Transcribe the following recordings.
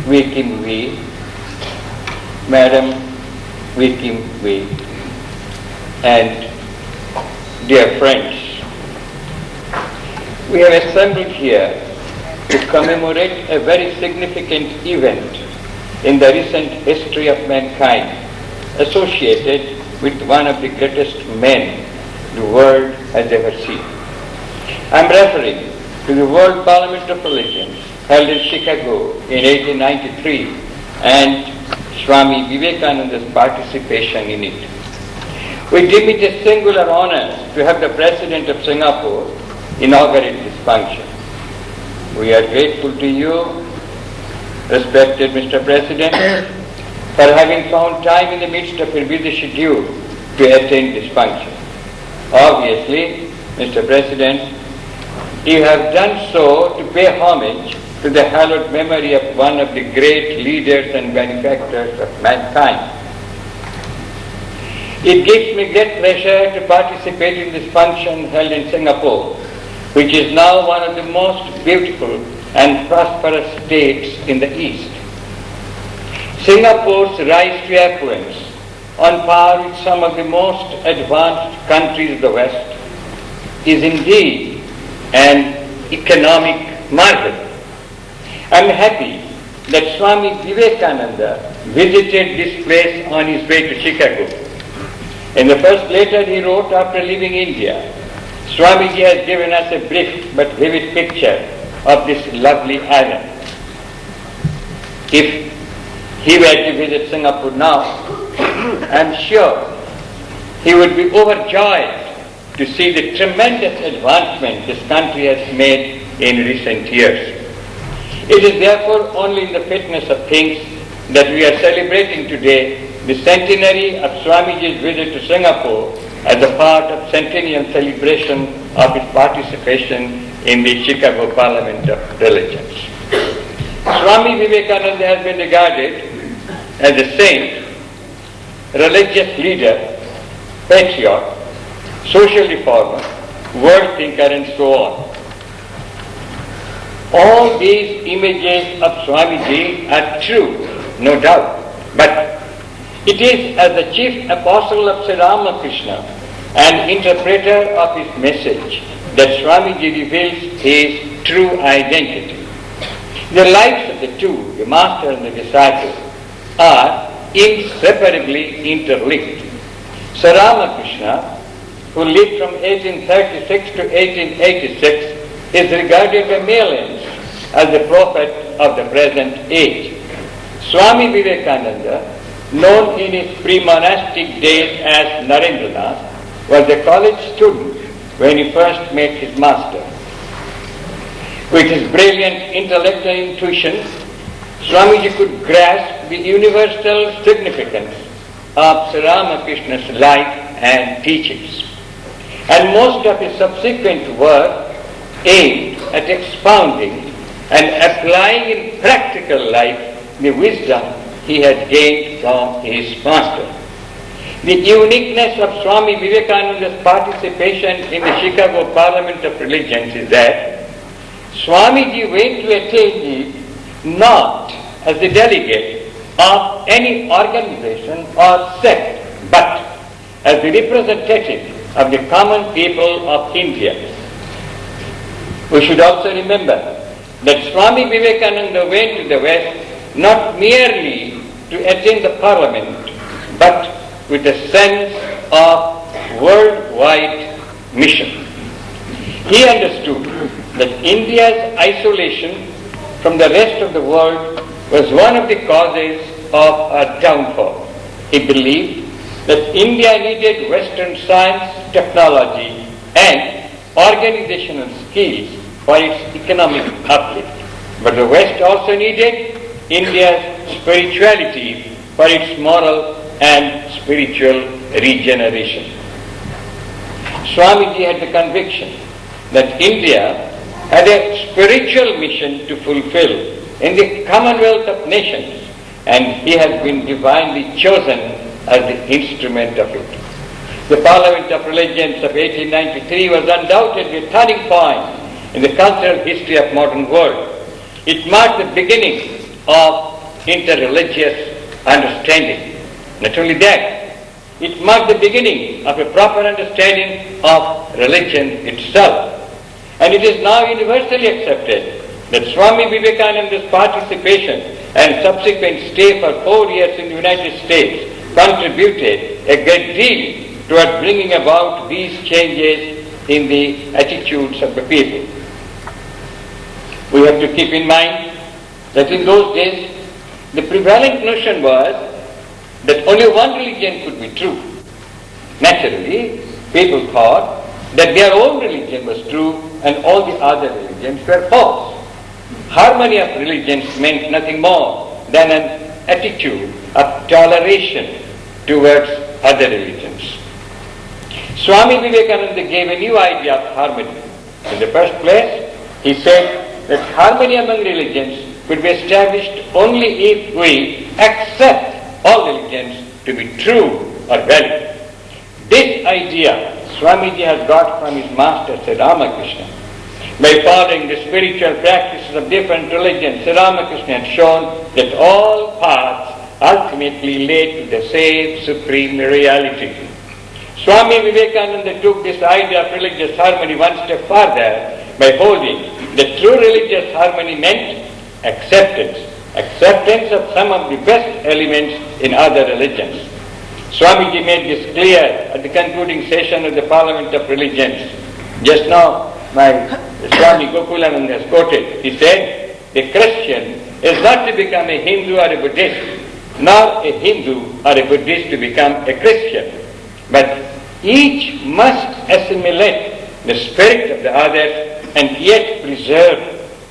Vikim V, Madam Vikim V, and dear friends, we have assembled here to commemorate a very significant event in the recent history of mankind, associated with one of the greatest men the world has ever seen. I am referring to the World Parliament of Religions held in Chicago in 1893 and Swami Vivekananda's participation in it. We deem it a singular honor to have the President of Singapore inaugurate this function. We are grateful to you, respected Mr. President, for having found time in the midst of your busy schedule to attend this function. Obviously, Mr. President, you have done so to pay homage to the hallowed memory of one of the great leaders and benefactors of mankind. It gives me great pleasure to participate in this function held in Singapore, which is now one of the most beautiful and prosperous states in the East. Singapore's rise to affluence, on par with some of the most advanced countries of the West, is indeed an economic marvel. I am happy that Swami Vivekananda visited this place on his way to Chicago. In the first letter he wrote after leaving India, Swamiji has given us a brief but vivid picture of this lovely island. If he were to visit Singapore now, I am sure he would be overjoyed to see the tremendous advancement this country has made in recent years. It is therefore only in the fitness of things that we are celebrating today the centenary of Swamiji's visit to Singapore as a part of centennial celebration of his participation in the Chicago Parliament of Religions. Swami Vivekananda has been regarded as a saint, religious leader, patriot, social reformer, world thinker, and so on. All these images of Swamiji are true, no doubt, but it is as the chief apostle of Sri Ramakrishna and interpreter of his message that Swamiji reveals his true identity. The lives of the two, the master and the disciple, are inseparably interlinked. Sri Ramakrishna, who lived from 1836 to 1886, is regarded by millions as the prophet of the present age. Swami Vivekananda, known in his pre-monastic days as Narendranath, was a college student when he first met his master. With his brilliant intellectual intuition, Swamiji could grasp the universal significance of Sri Ramakrishna's life and teachings. And most of his subsequent work aimed at expounding and applying in practical life the wisdom he had gained from his master. The uniqueness of Swami Vivekananda's participation in the Chicago Parliament of Religions is that Swamiji went to attend it not as the delegate of any organization or sect, but as the representative of the common people of India. We should also remember that Swami Vivekananda went to the West not merely to attend the Parliament, but with a sense of worldwide mission. He understood that India's isolation from the rest of the world was one of the causes of our downfall. He believed that India needed Western science, technology, and organizational skills for its economic uplift. But the West also needed India's spirituality for its moral and spiritual regeneration. Swamiji had the conviction that India had a spiritual mission to fulfill in the Commonwealth of Nations, and he has been divinely chosen as the instrument of it. The Parliament of Religions of 1893 was undoubtedly a turning point in the cultural history of modern world. It marked the beginning of interreligious understanding. Not only that, it marked the beginning of a proper understanding of religion itself. And it is now universally accepted that Swami Vivekananda's participation and subsequent stay for 4 years in the United States contributed a great deal toward bringing about these changes in the attitudes of the people. We have to keep in mind that in those days, the prevalent notion was that only one religion could be true. Naturally, people thought that their own religion was true and all the other religions were false. Harmony of religions meant nothing more than an attitude of toleration towards other religions. Swami Vivekananda gave a new idea of harmony. In the first place, he said that harmony among religions could be established only if we accept all religions to be true or valid. This idea Swamiji has got from his master, Sri Ramakrishna. By following the spiritual practices of different religions, Sri Ramakrishna had shown that all paths ultimately led to the same supreme reality. Swami Vivekananda took this idea of religious harmony one step further by holding that true religious harmony meant acceptance of some of the best elements in other religions. Swamiji made this clear at the concluding session of the Parliament of Religions. Just now, my Swami Gokulananda has quoted. He said, "A Christian is not to become a Hindu or a Buddhist, nor a Hindu or a Buddhist to become a Christian. But each must assimilate the spirit of the others and yet preserve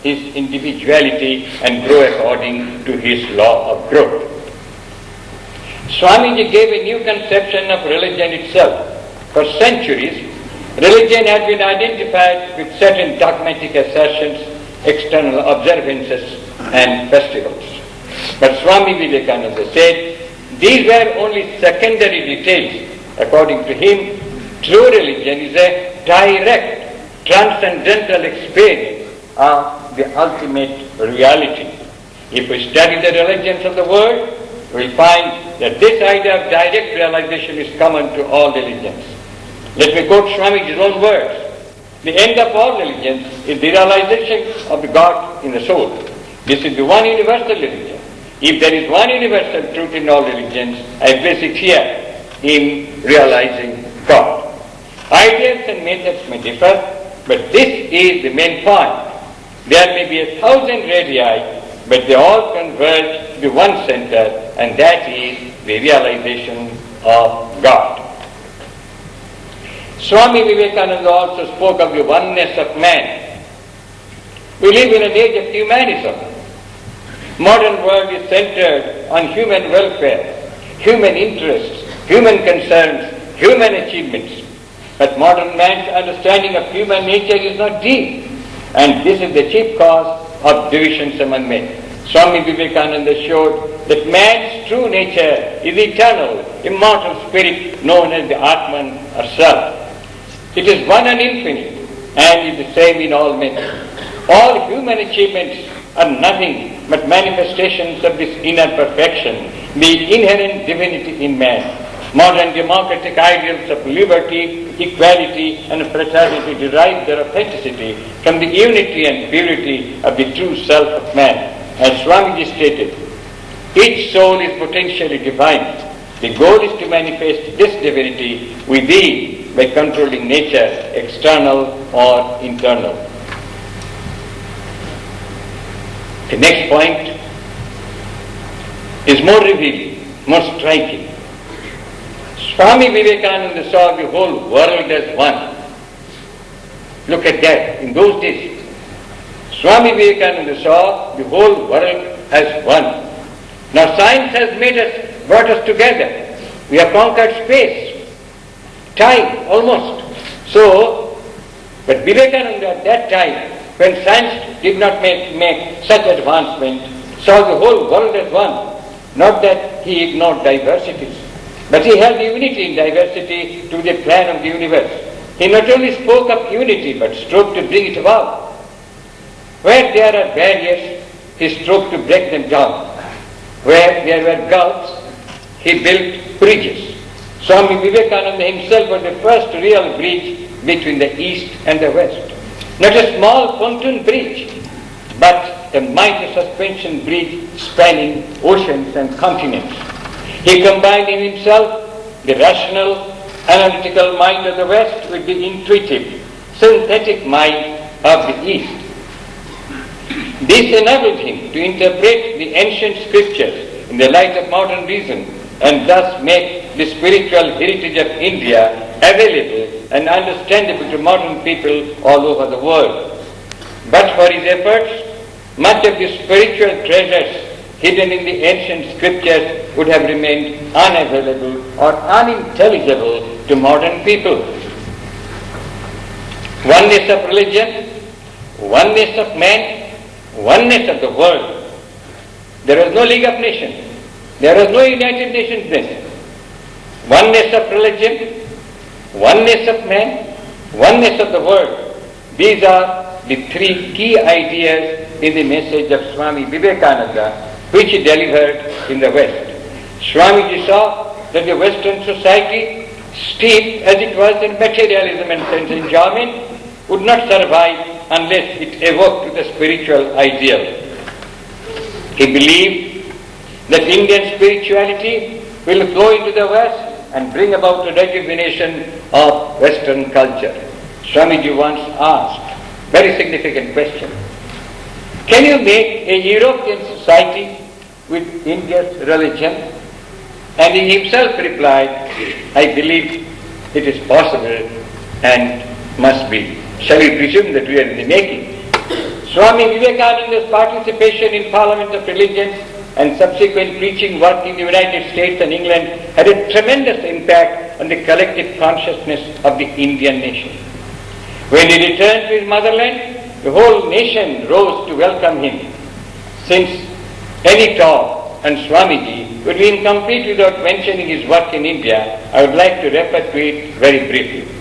his individuality and grow according to his law of growth." Swamiji gave a new conception of religion itself. For centuries, religion had been identified with certain dogmatic assertions, external observances, and festivals. But Swami Vivekananda said these were only secondary details. According to him, true religion is a direct, transcendental experience of the ultimate reality. If we study the religions of the world, we will find that this idea of direct realization is common to all religions. Let me quote Swamiji's own words. The end of all religions is the realization of the God in the soul. This is the one universal religion. If there is one universal truth in all religions, I place it here in realizing God. Ideas and methods may differ, but this is the main point. There may be 1,000 radii, but they all converge to one center, and that is the realization of God. Swami Vivekananda also spoke of the oneness of man. We live in an age of humanism. Modern world is centered on human welfare, human interests, human concerns, human achievements. But modern man's understanding of human nature is not deep, and this is the chief cause of divisions among men. Swami Vivekananda showed that man's true nature is eternal, immortal spirit known as the Atman or Self. It is one and infinite, and is the same in all men. All human achievements are nothing but manifestations of this inner perfection, the inherent divinity in man. Modern democratic ideals of liberty, equality, and fraternity derive their authenticity from the unity and purity of the true self of man. As Swamiji stated, each soul is potentially divine. The goal is to manifest this divinity within by controlling nature, external or internal. The next point is more revealing, more striking. Swami Vivekananda saw the whole world as one. Look at that. In those days, Swami Vivekananda saw the whole world as one. Now science has brought us together. We have conquered space, time, almost. But Vivekananda at that time, when science did not make such advancement, saw the whole world as one. Not that he ignored diversities, but he held unity in diversity to the plan of the universe. He not only spoke of unity, but strove to bring it about. Where there are barriers, he strove to break them down. Where there were gulfs, he built bridges. Swami Vivekananda himself was the first real bridge between the East and the West. Not a small pontoon bridge, but a mighty suspension bridge spanning oceans and continents. He combined in himself the rational, analytical mind of the West with the intuitive, synthetic mind of the East. This enabled him to interpret the ancient scriptures in the light of modern reason and thus make the spiritual heritage of India available and understandable to modern people all over the world. But for his efforts, much of the spiritual treasures hidden in the ancient scriptures would have remained unavailable or unintelligible to modern people. Oneness of religion, oneness of man, oneness of the world. There was no League of Nations. There was no United Nations then. Oneness of religion, oneness of man, oneness of the world. These are the three key ideas in the message of Swami Vivekananda, which he delivered in the West. Swamiji saw that the Western society, steeped as it was in materialism and sense enjoyment, would not survive unless it evoked the spiritual ideal. He believed that Indian spirituality will flow into the West and bring about a rejuvenation of Western culture. Swamiji once asked a very significant question. Can you make a European society with India's religion? And he himself replied, I believe it is possible and must be. Shall we presume that we are in the making? Swami Vivekananda's participation in Parliament of Religions and subsequent preaching work in the United States and England had a tremendous impact on the collective consciousness of the Indian nation. When he returned to his motherland, the whole nation rose to welcome him. Since any talk on Swamiji would be incomplete without mentioning his work in India, I would like to refer to it very briefly.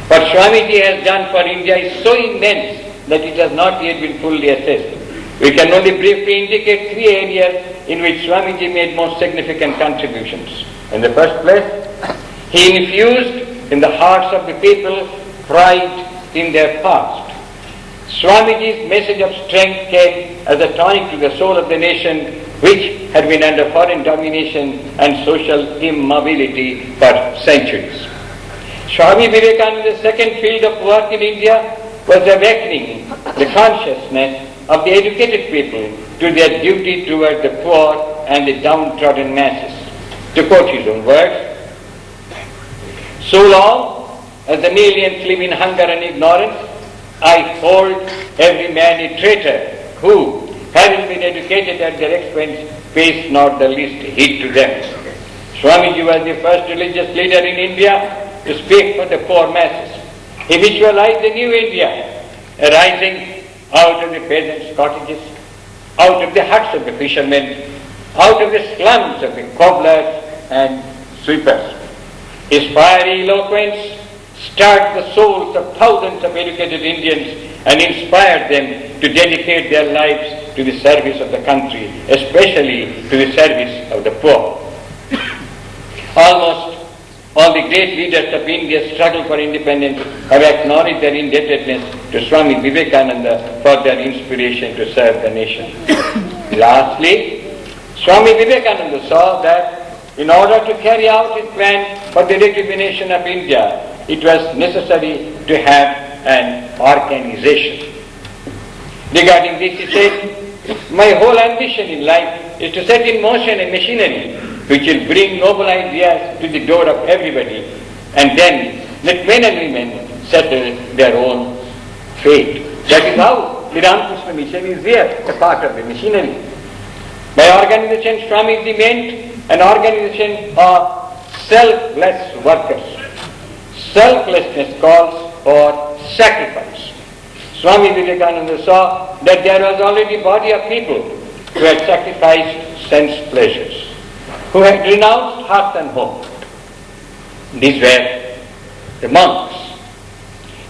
What Swamiji has done for India is so immense that it has not yet been fully assessed. We can only briefly indicate three areas in which Swamiji made most significant contributions. In the first place, he infused in the hearts of the people pride in their past. Swamiji's message of strength came as a tonic to the soul of the nation, which had been under foreign domination and social immobility for centuries. Swami Vivekananda's second field of work in India was awakening the consciousness of the educated people to their duty toward the poor and the downtrodden masses. To quote his own words, so long as the millions live in hunger and ignorance, I hold every man a traitor who, having been educated at their expense, pays not the least heed to them. Swamiji was the first religious leader in India to speak for the poor masses. He visualized the new India arising out of the peasants' cottages, out of the huts of the fishermen, out of the slums of the cobblers and sweepers. His fiery eloquence stirred the souls of thousands of educated Indians and inspired them to dedicate their lives to the service of the country, especially to the service of the poor. Almost all the great leaders of India's struggle for independence have acknowledged their indebtedness to Swami Vivekananda for their inspiration to serve the nation. Lastly, Swami Vivekananda saw that in order to carry out his plan for the rejuvenation of India, it was necessary to have an organization. Regarding this, he said, my whole ambition in life is to set in motion a machinery which will bring noble ideas to the door of everybody, and then let men and women settle their own fate. That is how the Ramakrishna mission is here, a part of the machinery. By organization, Swamiji meant an organization of selfless workers. Selflessness calls for sacrifice. Swami Vivekananda saw that there was already a body of people who had sacrificed sense pleasures, who had renounced hearth and home. These were the monks.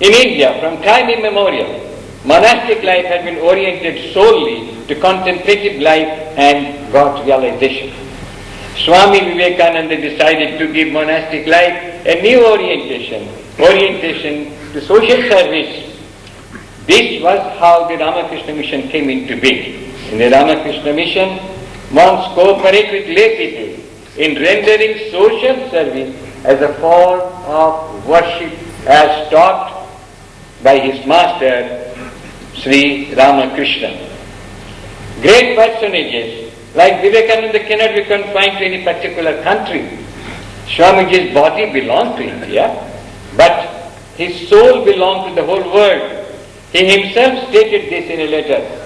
In India, from time immemorial, monastic life had been oriented solely to contemplative life and God realization. Swami Vivekananda decided to give monastic life a new orientation to social service. This was how the Ramakrishna mission came into being. In the Ramakrishna mission, monks cooperate with lay people in rendering social service as a form of worship as taught by his master, Sri Ramakrishna. Great personages like Vivekananda cannot be confined to any particular country. Swamiji's body belonged to India, but his soul belonged to the whole world. He himself stated this in a letter.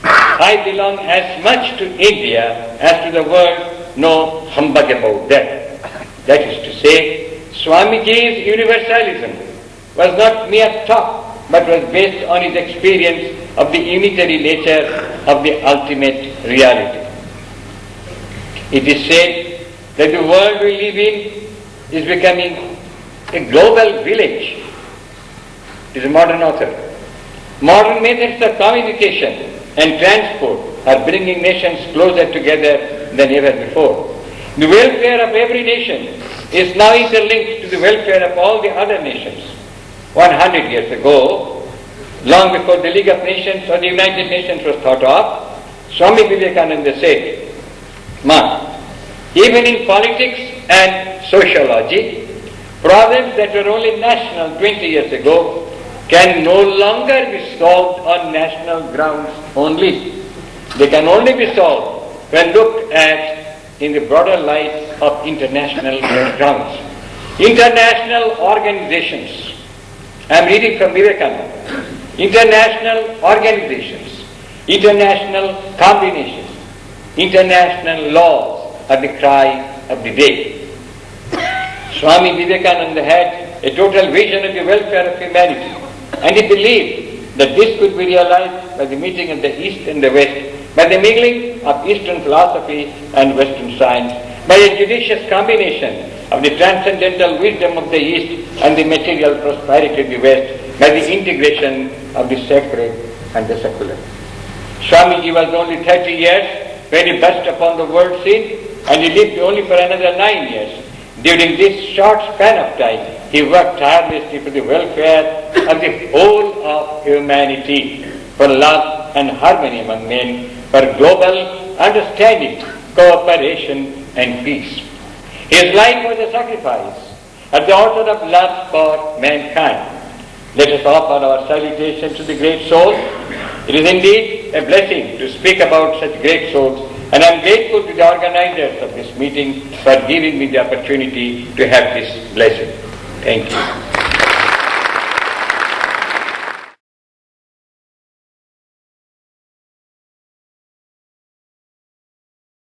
I belong as much to India as to the world, no humbug about that. That is to say, Swamiji's universalism was not mere talk, but was based on his experience of the unitary nature of the ultimate reality. It is said that the world we live in is becoming a global village. It is a modern author. Modern methods of communication and transport are bringing nations closer together than ever before. The welfare of every nation is now interlinked to the welfare of all the other nations. 100 years ago, long before the League of Nations or the United Nations was thought of, Swami Vivekananda said, "Ma, even in politics and sociology, problems that were only national 20 years ago can no longer be solved on national grounds only. They can only be solved when looked at in the broader light of international grounds." International organizations. I am reading from Vivekananda. International organizations, international combinations, international laws are the cry of the day. Swami Vivekananda had a total vision of the welfare of humanity, and he believed that this could be realized by the meeting of the East and the West, by the mingling of Eastern philosophy and Western science, by a judicious combination of the transcendental wisdom of the East and the material prosperity of the West, by the integration of the sacred and the secular. Swamiji was only 30 years when he burst upon the world scene, and he lived only for another 9 years. During this short span of time, he worked tirelessly for the welfare of the whole of humanity, for love and harmony among men, for global understanding, cooperation and peace. His life was a sacrifice at the altar of love for mankind. Let us offer our salutation to the great souls. It is indeed a blessing to speak about such great souls, and I am grateful to the organizers of this meeting for giving me the opportunity to have this blessing. Thank you.